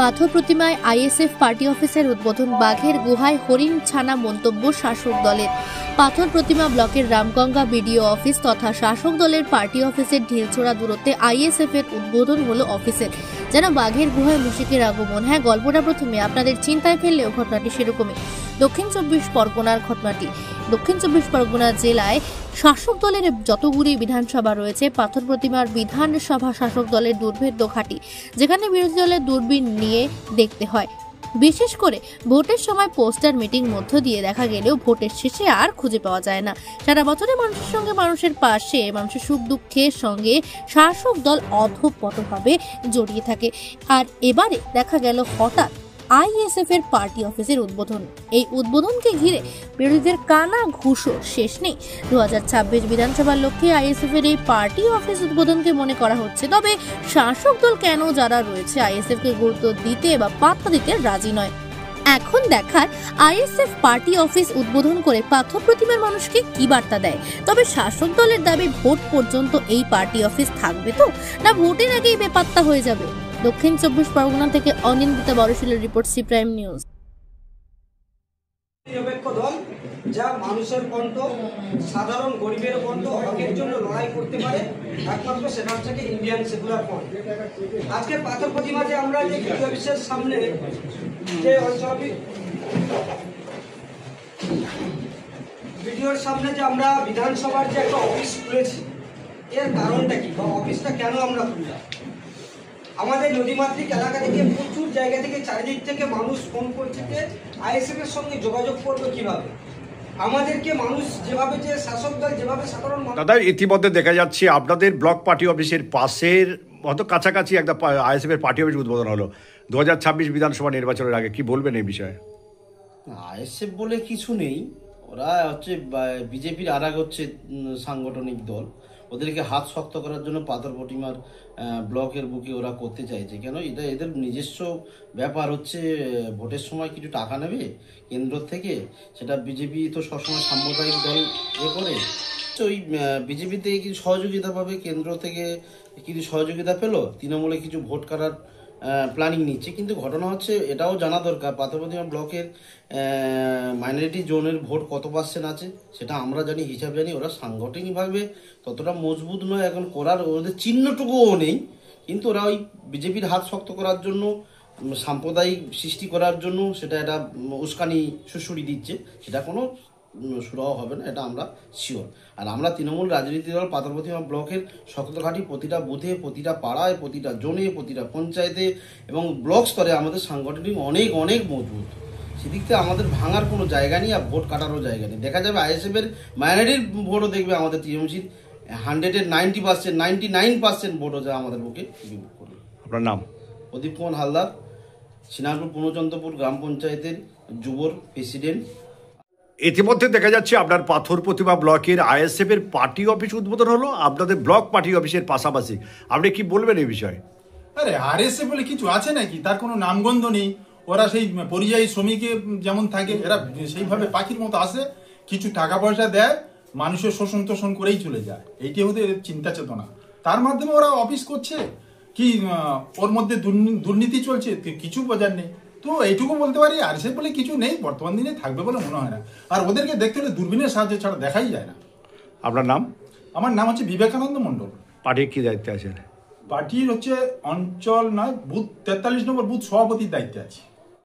পাথর প্রতিমায় ISF party অফিসের উদ্বোধন। বাঘের গুহায় হরিণ ছানা মন্তব্য শাসক দলের। পাথর প্রতিমা ব্লকের রামগঙ্গা বিডিও অফিস তথা শাসক দলের পার্টি অফিসের ঢিলছোড়া দূরত্বে আইএসএফ এর উদ্বোধন হলো অফিসের। যেন বাঘের গুহায় মুশিকের আগমন। হ্যাঁ, গল্পটা প্রথমে আপনাদের চিন্তায় ফেললেও ঘটনাটি সেরকমই। দক্ষিণ চব্বিশ পরগনার ঘটনাটি। দক্ষিণ চব্বিশ পরগনা জেলায় শাসক দলের যতগুলি বিধানসভা রয়েছে, পাথর প্রতিমার বিধানসভা শাসক দলের দুর্ভেদ্য ঘাঁটি, যেখানে বিরোধী দলের দূরবীন নিয়ে দেখতে হয়। বিশেষ করে ভোটের সময় পোস্টার মিটিং মধ্য দিয়ে দেখা গেলেও ভোটের শেষে আর খুঁজে পাওয়া যায় না। সারা বছরে মানুষের সঙ্গে মানুষের পাশে, মানুষের সুখ দুঃখের সঙ্গে শাসক দল অধঃপতনভাবে জড়িয়ে থাকে। আর এবারে দেখা গেল হঠাৎ আইএসএফ এর পার্টি অফিসের উদ্বোধন। এই উদ্বোধনকে ঘিরে বিরোধীদের কানা ঘুষো শেষ নেই। 2026 বিধানসভার লক্ষ্যে আইএসএফ এর এই পার্টি অফিস উদ্বোধনকে মনে করা হচ্ছে। তবে শাসক দল কেন যারা রয়েছে আইএসএফ কে গুরুত্ব দিতে বা পাত্তা দিতে রাজি নয়। এখন দেখার আইএসএফ পার্টি অফিস উদ্বোধন করে পাথর প্রতিমার মানুষকে কি বার্তা দেয়। তবে শাসক দলের দাবি ভোট পর্যন্ত এই পার্টি অফিস থাকবে তো, না ভোটের আগেই বেপাত্তা হয়ে যাবে। দক্ষিণ চব্বিশ পরগনা থেকে অনিন্দিতা বড়শিলের রিপোর্ট, সি প্রাইম নিউজ। নিরপেক্ষ দল যা মানুষের কণ্ঠ, সাধারণ গরিবের কণ্ঠ, হকের জন্য লড়াই করতে পারে, একমাত্র সেটা হচ্ছে ইন্ডিয়ান সেকুলার ফ্রন্ট। আজকে পাথর প্রতিমা যে আমরা যে বিডিও অফিসের সামনে যে অঞ্চল ভিডিওর সামনে যে আমরা বিধানসভার যে একটা অফিস খুলেছি, এর কারণটা কি বা অফিসটা কেন আমরা খুললাম? আমাদের নদীমাতৃক এলাকা থেকে প্রচুর জায়গা থেকে, চারিদিক থেকে মানুষ ফোন করছে যে আইএসএফ এর সঙ্গে যোগাযোগ করবে কিভাবে। আমাদেরকে মানুষ যেভাবে, যে শাসক দল যেভাবে সাধারণ দাদা, ইতিমধ্যে দেখা যাচ্ছে আপনাদের ব্লক পার্টি অফিসের পাশের অত কাছাকাছি একটা আইএসএফ এর পার্টি অফিস উদ্বোধন হলো 2026 বিধানসভা নির্বাচনের আগে। কি বলবেন এই বিষয়ে? আইএসএফ বলে কিছু নেই, ওরা হচ্ছে বিজেপির আর এক হচ্ছে সাংগঠনিক দল। ওদেরকে হাত শক্ত করার জন্য পাথর প্রতিমার ব্লকের বুকে ওরা করতে চাইছে। কেন? এটা এদের নিজস্ব ব্যাপার হচ্ছে, ভোটের সময় কিছু টাকা নেবে কেন্দ্র থেকে, সেটা বিজেপি তো সবসময় সাম্প্রদায়িক দল করে। তো ওই বিজেপি থেকে কিছু সহযোগিতা পাবে, কেন্দ্র থেকে কিছু সহযোগিতা পেলো, তৃণমূলে কিছু ভোট করার প্ল্যানিং নিচ্ছে। কিন্তু ঘটনা হচ্ছে, এটাও জানা দরকার পাথর প্রতিমা ব্লকের মাইনরিটি জোনের ভোট কত পার্সেন্ট আছে সেটা আমরা জানি, হিসাব জানি। ওরা সাংগঠনিকভাবে ততটা মজবুত নয়, এখন করার ওদের চিহ্নটুকুও নেই। কিন্তু ওরা ওই বিজেপির হাত শক্ত করার জন্য, সাম্প্রদায়িক সৃষ্টি করার জন্য সেটা একটা উস্কানি সুড়সুড়ি দিচ্ছে। সেটা কোনো সুরাহ হবে না, এটা আমরা শিওর। আর আমরা তৃণমূল রাজনীতি দল পাথর প্রতিমা ব্লকের শক্তঘাটি প্রতিটা বুথে, প্রতিটা পাড়ায়, প্রতিটা জোনে, প্রতিটা পঞ্চায়েতে এবং ব্লক স্তরে আমাদের সাংগঠনিক অনেক অনেক মজবুত। সেদিক থেকে আমাদের ভাঙার কোনো জায়গা নেই, আর ভোট কাটারও জায়গা নেই। দেখা যাবে আইএসএফ এর মাইনরিটির ভোটও দেখবে আমাদের টিএমসির 100-এর 90%, 99% ভোটও যা আমাদের বুকে বিভোগ করবে। আপনার নাম? প্রদীপ কুমার হালদার, সিনারপুর পূর্ণচন্দ্রপুর গ্রাম পঞ্চায়েতের যুবর প্রেসিডেন্ট। ইতিমধ্যে দেখা যাচ্ছে আপনার পাথর প্রতিমা ব্লকের আইএসএফ এর পার্টি অফিস উদ্বোধন হলো আপনাদের ব্লক পার্টি অফিসের পাশাপাশি। আপনি কি বলবেন এই বিষয়ে? আরে আরএসএফ বলে কিছু আছে নাকি? তার কোনো নামগন্ধ নেই। ওরা সেই পরিযায়ী শ্রমিকে যেমন থাকে, এরা সেইভাবে পাখির মতো আসে, কিছু টাকা পয়সা দেয়, মানুষের শোষণ তোষণ করেই চলে যায়। এইটি ওদের চিন্তা চেতনা। তার মাধ্যমে ওরা অফিস করছে কি, ওর মধ্যে দুর্নীতি চলছে, কিছু বোঝার নেই। তো এইটুকু বলতে পারি, আরএসএফ বলে কিছু নেই, বর্তমান দিনে থাকবে বলে মনে হয় না। আর ওদেরকে দেখতে হলে দূরবীনের সাহায্যে ছাড়া দেখাই যায় না। আপনার নাম? আমার নাম হচ্ছে বিবেকানন্দ মণ্ডল। পার্টির কি দায়িত্বে আছেন? পার্টির হচ্ছে অঞ্চল নয়, বুথ 43 নম্বর বুথ সভাপতির দায়িত্বে আছে।